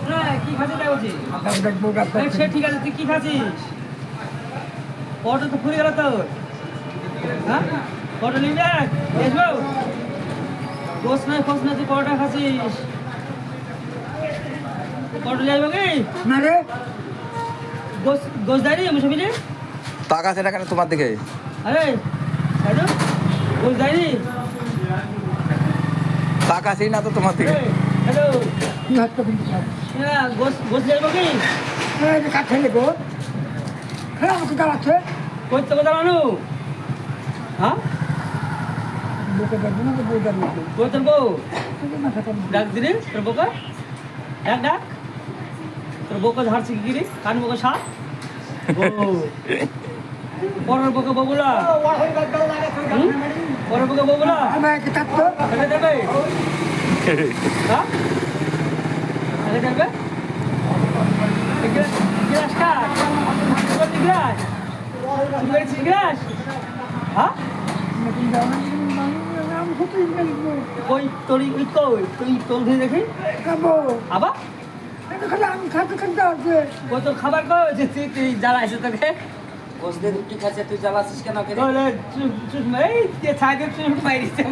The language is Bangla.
না কি খাচ্ছিস তাই বলছি আপনাকে দেখবো গাছটা সে ঠিক আছে তুই কি খাচ্ছিস পটল তো ফুরে গেল তোর হ্যাঁ পটল নিবি এসবো গোস নাই ফস নাই তুই পরোটা খাচ্ছিস পটল যাইব কি না রে গোস গোস দেয়নি মুসবিনি টাকা সেটা কেন তোমার দিকে আরে হ্যালো গোস দেয়নি টাকা সেই না তো তোমার দিকে হ্যালো কি হাতটা কিন্তু গোস গোস যাইব কি কাছে নেবো হ্যাঁ আমাকে দাঁড়াচ্ছে কই তো কথা মানু হ্যাঁ লোকে দেখবো না বই দাঁড়িয়ে কই তোর বউ মাথাটা ডাক দিলে তোর বউকে ডাক ডাক তোর বউকে ঝাড়ছে কি রে কান বউকে সাপ পরের বউকে বউলা পরের বউকে বউলা আমাকে থাকতো আগে দেবে হ্যাঁ আগে দেবে গ্লাস কাট গ্লাস তুমি বেড়েছিস গ্লাস হ্যাঁ আমি হতেই পারবো কই তোর ওই কই তুই তোল ধরে দেখি খাবো আবার খালি আমি খাতে খাতে আসবে কই তোর খাবার কই যে তুই জ্বালা আছে তোকে বসদের রুটি খাচ্ছে তুই জ্বালাছিস কেন চুপ চুপ এই ছাইতে চুপ মাইরিছে